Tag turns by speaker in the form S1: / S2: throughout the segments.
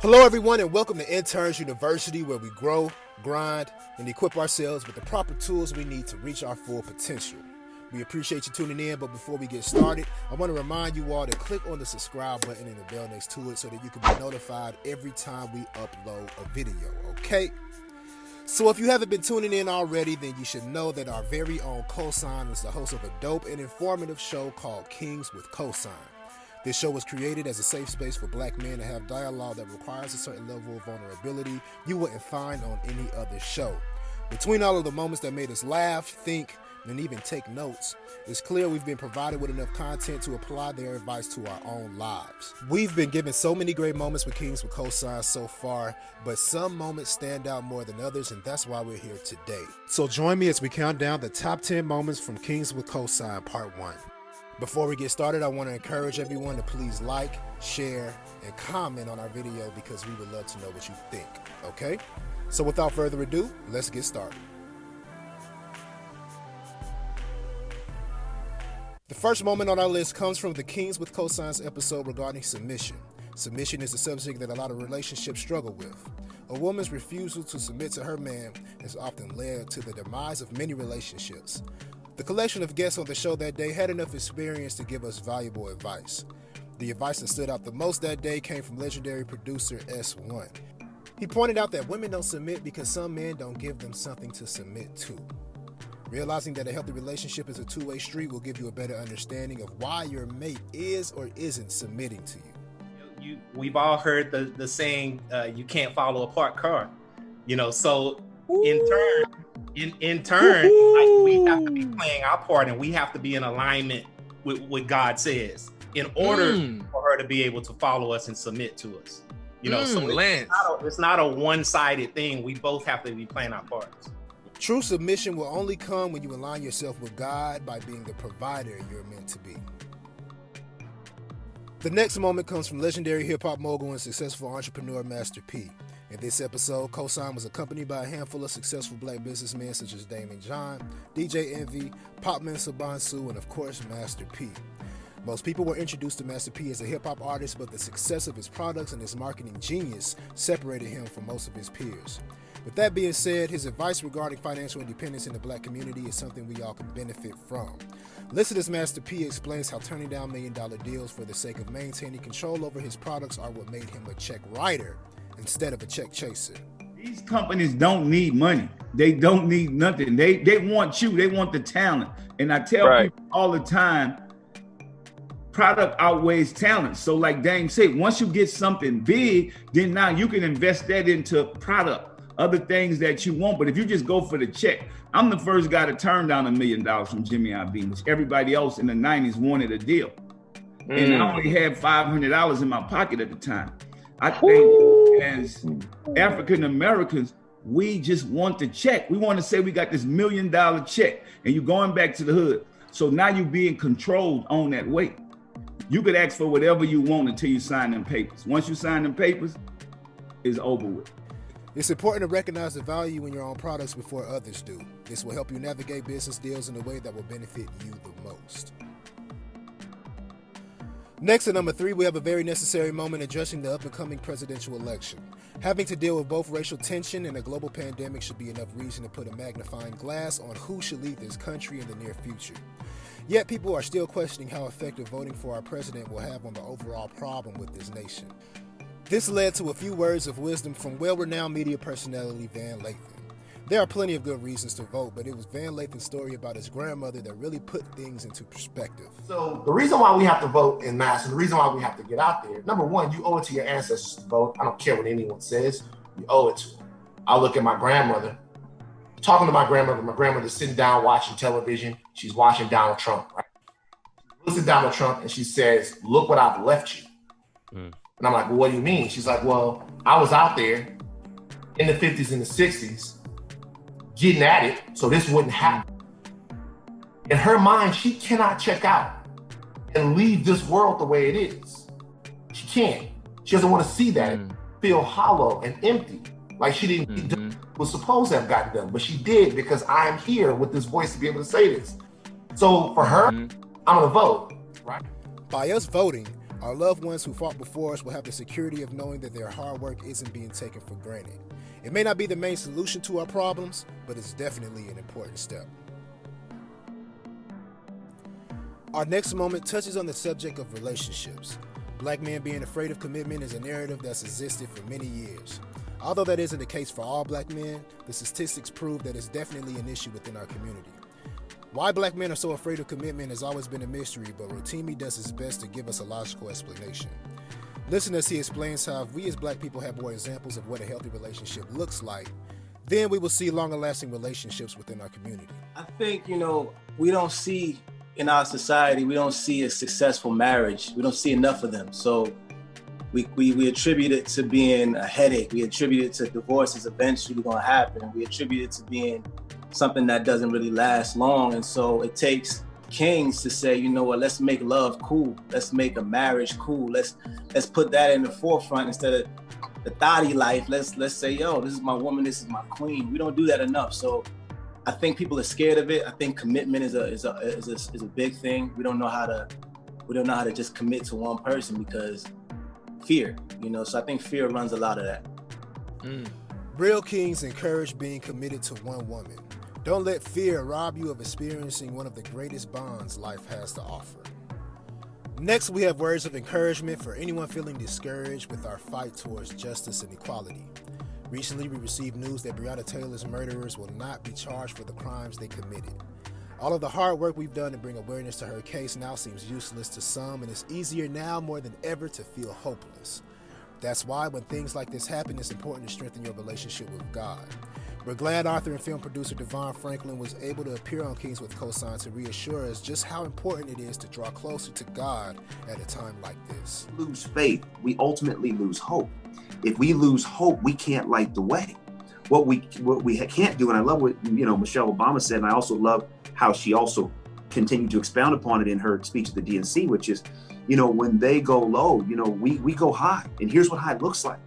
S1: Hello everyone and welcome to Internz University, where we grow, grind, and equip ourselves with the proper tools we need to reach our full potential. We appreciate you tuning in, but before we get started, I want to remind you all to click on the subscribe button and the bell next to it so that you can be notified every time we upload a video, okay? So if you haven't been tuning in already, then you should know that our very own Kosine is the host of a dope and informative show called Kingz with Kosine. This show was created as a safe space for black men to have dialogue that requires a certain level of vulnerability you wouldn't find on any other show. Between all of the moments that made us laugh, think, and even take notes, it's clear we've been provided with enough content to apply their advice to our own lives. We've been given so many great moments with Kingz with Kosine so far, but some moments stand out more than others, and that's why we're here today. So join me as we count down the top 10 moments from Kingz with Kosine Part 1. Before we get started, I want to encourage everyone to please like, share, and comment on our video because we would love to know what you think, okay? So without further ado, let's get started. The first moment on our list comes from the Kingz with Kosine's episode regarding submission. Submission is a subject that a lot of relationships struggle with. A woman's refusal to submit to her man has often led to the demise of many relationships. The collection of guests on the show that day had enough experience to give us valuable advice. The advice that stood out the most that day came from legendary producer S1. He pointed out that women don't submit because some men don't give them something to submit to. Realizing that a healthy relationship is a two-way street will give you a better understanding of why your mate is or isn't submitting to you.
S2: We've all heard the saying, you can't follow a parked car, so in turn, like, we have to be playing our part and we have to be in alignment with what God says in order for her to be able to follow us and submit to us. So it's not a one-sided thing. We both have to be playing our parts.
S1: True submission will only come when you align yourself with God by being the provider you're meant to be. The next moment comes from legendary hip-hop mogul and successful entrepreneur Master P. In this episode, Kosine was accompanied by a handful of successful black businessmen such as Damon John, DJ Envy, Popman Sabansu, and of course, Master P. Most people were introduced to Master P as a hip-hop artist, but the success of his products and his marketing genius separated him from most of his peers. With that being said, his advice regarding financial independence in the black community is something we all can benefit from. Listen as Master P explains how turning down million-dollar deals for the sake of maintaining control over his products are what made him a check writer instead of a check chaser.
S3: These companies don't need money. They don't need nothing. They want you. They want the talent. And I tell people all the time, product outweighs talent. So like Dame said, once you get something big, then now you can invest that into product, other things that you want. But if you just go for the check, I'm the first guy to turn down $1 million from Jimmy Iovine, which everybody else in the 90s wanted a deal. And I only had $500 in my pocket at the time. I think as African Americans, we just want the check. We want to say we got this $1 million check and you're going back to the hood. So now you're being controlled on that way. You could ask for whatever you want until you sign them papers. Once you sign them papers, it's over with.
S1: It's important to recognize the value in your own products before others do. This will help you navigate business deals in a way that will benefit you the most. Next, at number 3, we have a very necessary moment addressing the up-and-coming presidential election. Having to deal with both racial tension and a global pandemic should be enough reason to put a magnifying glass on who should lead this country in the near future. Yet people are still questioning how effective voting for our president will have on the overall problem with this nation. This led to a few words of wisdom from well-renowned media personality Van Lathan. There are plenty of good reasons to vote, but it was Van Lathan's story about his grandmother that really put things into perspective.
S4: So the reason why we have to vote in mass and the reason why we have to get out there, number one, you owe it to your ancestors to vote. I don't care what anyone says, you owe it to them. I look at my grandmother, talking to my grandmother's sitting down watching television. She's watching Donald Trump, right? She looks at Donald Trump and she says, look what I've left you. And I'm like, well, what do you mean? She's like, well, I was out there in the 50s and the 60s getting at it, so this wouldn't happen. In her mind, she cannot check out and leave this world the way it is. She can't. She doesn't want to see that, feel hollow and empty, like she didn't do what was supposed to have gotten done, but she did because I am here with this voice to be able to say this. So for her, I'm gonna vote, right?
S1: By us voting, Our loved ones who fought before us will have the security of knowing that their hard work isn't being taken for granted. It may not be the main solution to our problems, but it's definitely an important step. Our next moment touches on the subject of relationships. Black men being afraid of commitment is a narrative that's existed for many years. Although that isn't the case for all black men, the statistics prove that it's definitely an issue within our community. Why black men are so afraid of commitment has always been a mystery, but Rotimi does his best to give us a logical explanation. Listen as he explains how if we as black people have more examples of what a healthy relationship looks like, then we will see longer lasting relationships within our community.
S5: I think, we don't see in our society, we don't see a successful marriage. We don't see enough of them. So we attribute it to being a headache. We attribute it to divorce is eventually going to happen. We attribute it to being something that doesn't really last long. And so it takes Kingz to say, let's make love cool. Let's make a marriage cool. Let's put that in the forefront instead of the thotty life. Let's say, this is my woman, this is my queen. We don't do that enough. So I think people are scared of it. I think commitment is a big thing. We don't know how to just commit to one person because fear, so I think fear runs a lot of that.
S1: Real kings encourage being committed to one woman. Don't let fear rob you of experiencing one of the greatest bonds life has to offer. Next, we have words of encouragement for anyone feeling discouraged with our fight towards justice and equality. Recently, we received news that Breonna Taylor's murderers will not be charged for the crimes they committed. All of the hard work we've done to bring awareness to her case now seems useless to some, and it's easier now more than ever to feel hopeless. That's why when things like this happen, it's important to strengthen your relationship with God. We're glad author and film producer Devon Franklin was able to appear on Kingz with Kosine to reassure us just how important it is to draw closer to God at a time like this.
S6: Lose faith, we ultimately lose hope. If we lose hope, we can't light the way. What we can't do, and I love what Michelle Obama said, and I also love how she also continued to expound upon it in her speech at the DNC, which is, when they go low, we go high. And here's what high looks like.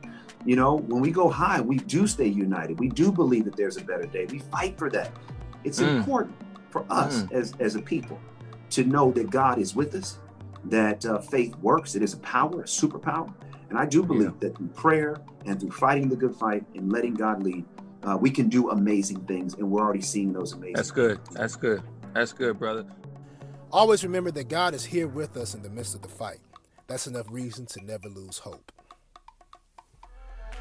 S6: When we go high, we do stay united. We do believe that there's a better day. We fight for that. It's important for us as a people to know that God is with us, that faith works. It is a power, a superpower. And I do believe that through prayer and through fighting the good fight and letting God lead, we can do amazing things. And we're already seeing those amazing
S7: That's good.
S6: things.
S7: That's good. That's good, brother.
S1: Always remember that God is here with us in the midst of the fight. That's enough reason to never lose hope.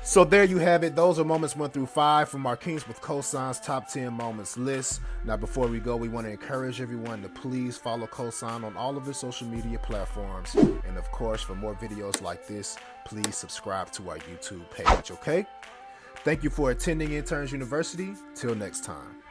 S1: So there you have it. Those are moments 1 through 5 from our Kingz with Kosine's top 10 moments list. Now, before we go, we want to encourage everyone to please follow Kosine on all of his social media platforms. And of course, for more videos like this, please subscribe to our YouTube page, okay? Thank you for attending Internz University. Till next time.